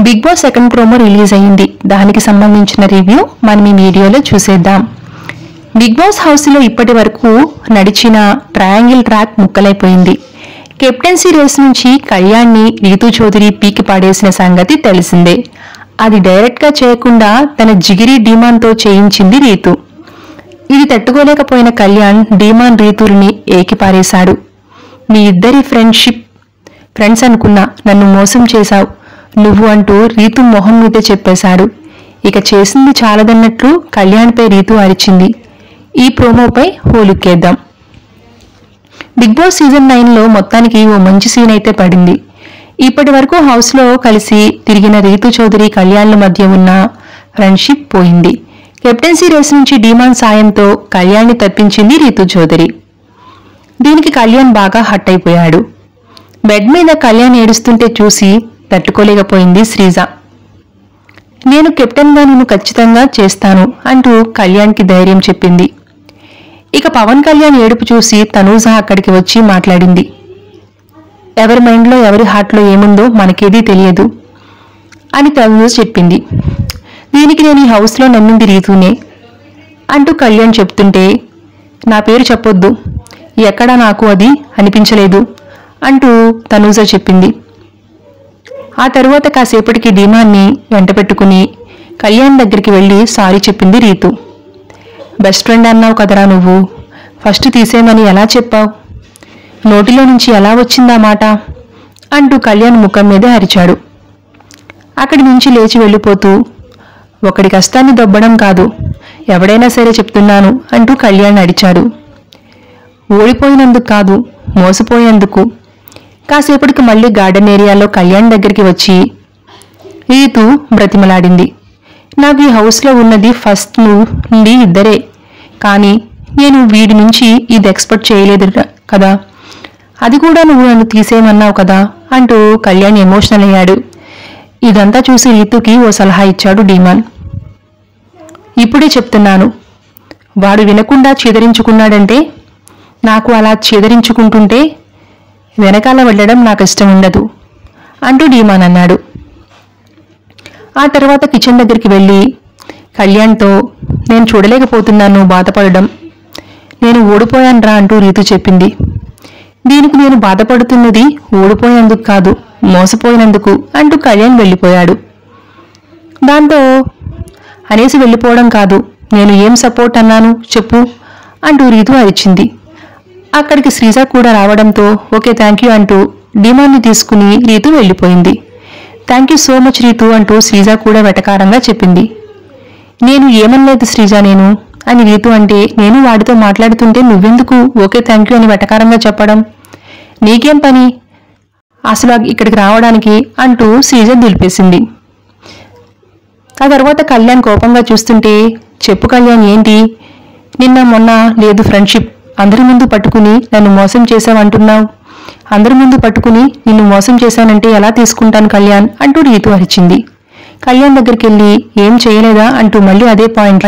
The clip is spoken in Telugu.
Big Boss second promo release అయ్యింది. దానికి సంబంధించిన రివ్యూ మనం ఈ వీడియోలో చూసేద్దాం. బిగ్ బాస్ హౌస్ లో ఇప్పటి వరకు నడిచిన ట్రయాంగిల్ ట్రాక్ ముక్కలైపోయింది. కెప్టెన్సీ రేస్ నుంచి కళ్యాణ్ని రీతూ చౌదరి పీకి పాడేసిన సంగతి తెలిసిందే. అది డైరెక్ట్ గా చేయకుండా తన జిగిరి డీమాన్తో చేయించింది రీతూ. ఇది తట్టుకోలేకపోయిన కళ్యాణ్ డీమాన్ రీతుల్ని ఏకిపారేశాడు. మీ ఇద్దరి ఫ్రెండ్స్ అనుకున్నా, నన్ను మోసం చేశావు నువ్వు అంటూ రీతు మొహం మీద చెప్పేశాడు. ఇక చేసింది చాలదన్నట్లు కళ్యాణ్పై రీతు అరిచింది. ఈ ప్రోమోపై హోలుక్కేద్దాం. బిగ్ బాస్ సీజన్ 9లో మొత్తానికి ఓ మంచి సీన్ అయితే పడింది. ఇప్పటి వరకు హౌస్ లో కలిసి తిరిగిన రీతూ చౌదరి కళ్యాణ్ల మధ్య ఉన్న ఫ్రెండ్షిప్ పోయింది. కెప్టెన్సీ రేస్ నుంచి డీమాన్ సాయంతో కళ్యాణ్ని తప్పించింది రీతూ చౌదరి. దీనికి కళ్యాణ్ బాగా హట్ అయిపోయాడు. బెడ్ మీద కళ్యాణ్ ఏడుస్తుంటే చూసి తట్టుకోలేకపోయింది శ్రీజ. నేను కెప్టెన్గా నిన్ను ఖచ్చితంగా చేస్తాను అంటూ కళ్యాణ్కి ధైర్యం చెప్పింది. ఇక పవన్ కళ్యాణ్ ఏడుపు చూసి తనూజ అక్కడికి వచ్చి మాట్లాడింది. ఎవరి మైండ్లో ఎవరి హార్ట్లో ఏముందో మనకేదీ తెలియదు అని తనూజ చెప్పింది. దీనికి నేను ఈ హౌస్లో నమ్మింది రీతూనే అంటూ కళ్యాణ్ చెప్తుంటే, నా పేరు చెప్పొద్దు, ఎక్కడా నాకు అది అనిపించలేదు అంటూ తనూజ చెప్పింది. ఆ తరువాత కాసేపటికి డీమాన్ని వెంటపెట్టుకుని కళ్యాణ్ దగ్గరికి వెళ్లి సారీ చెప్పింది రీతు. బెస్ట్ ఫ్రెండ్ అన్నావు కదరా నువ్వు, ఫస్ట్ తీసేయమని ఎలా చెప్పావు, నోటిలో నుంచి ఎలా వచ్చిందా మాట అంటూ కళ్యాణ్ ముఖం మీదే అరిచాడు. అక్కడి నుంచి లేచి వెళ్ళిపోతూ, ఒకడి కష్టాన్ని దొబ్బడం కాదు, ఎవడైనా సరే చెప్తున్నాను అంటూ కళ్యాణ్ అడిచాడు. ఓడిపోయినందుకు కాదు, మోసపోయేందుకు. కాసేపటికి మళ్లీ గార్డెన్ ఏరియాలో కళ్యాణ్ దగ్గరికి వచ్చి రీతు బ్రతిమలాడింది. నాకు ఈ హౌస్లో ఉన్నది ఫస్ట్ నుండి ఇద్దరే, కానీ నేను వీడి నుంచి ఇది ఎక్స్పెక్ట్ చేయలేదు కదా, అది కూడా నువ్వు నన్ను తీసేయమన్నావు కదా అంటూ కళ్యాణ్ ఎమోషనల్ అయ్యాడు. ఇదంతా చూసి రీతుకి ఓ సలహా ఇచ్చాడు డీమాన్. ఇప్పుడే చెప్తున్నాను, వాడు వినకుండా చీదరించుకున్నాడంటే, నాకు అలా చీదరించుకుంటుంటే వెనకాల వెళ్ళడం నాకు ఇష్టం ఉండదు అంటూ డీమాన్ అన్నాడు. ఆ తర్వాత కిచెన్ దగ్గరికి వెళ్ళి కళ్యాణ్తో, నేను చూడలేకపోతున్నాను బాధపడడం, నేను ఓడిపోయానురా అంటూ రీతు చెప్పింది. దీనికి నేను బాధపడుతున్నది ఓడిపోయినందుకు కాదు, మోసపోయినందుకు అంటూ కళ్యాణ్ వెళ్ళిపోయాడు. దాంతో అనేసి వెళ్ళిపోవడం కాదు, నేను ఏం సపోర్ట్ అన్నాను చెప్పు అంటూ రీతు అరిచింది. అక్కడికి శ్రీజ కూడా రావడంతో ఓకే థ్యాంక్ యూ అంటూ డీమాన్ని తీసుకుని రీతు వెళ్ళిపోయింది. Thank you so much Ritu అంటూ శ్రీజ కూడా వెటకారంగా చెప్పింది. నేను ఏమనలేదు శ్రీజ నేను అని రీతు అంటే, నేను వాడితో మాట్లాడుతుంటే నువ్వెందుకు ఓకే థ్యాంక్ యూ అని వెటకారంగా చెప్పడం, నీకేం పని అసలు ఇక్కడికి రావడానికి అంటూ శ్రీజ దులిపేసింది. ఆ తర్వాత కళ్యాణ్ కోపంగా చూస్తుంటే, చెప్పు కళ్యాణ్ ఏంటి, నిన్న మొన్న లేదు ఫ్రెండ్షిప్, అందరి ముందు పట్టుకుని నన్ను మోసం చేశావంటున్నావు, అందరి ముందు పట్టుకుని నిన్ను మోసం చేశానంటే ఎలా తీసుకుంటాను కళ్యాణ్ అంటూ రీతు అరిచింది. కళ్యాణ్ దగ్గరికి వెళ్ళి ఏం చేయలేదా అంటూ మళ్ళీ అదే పాయింట్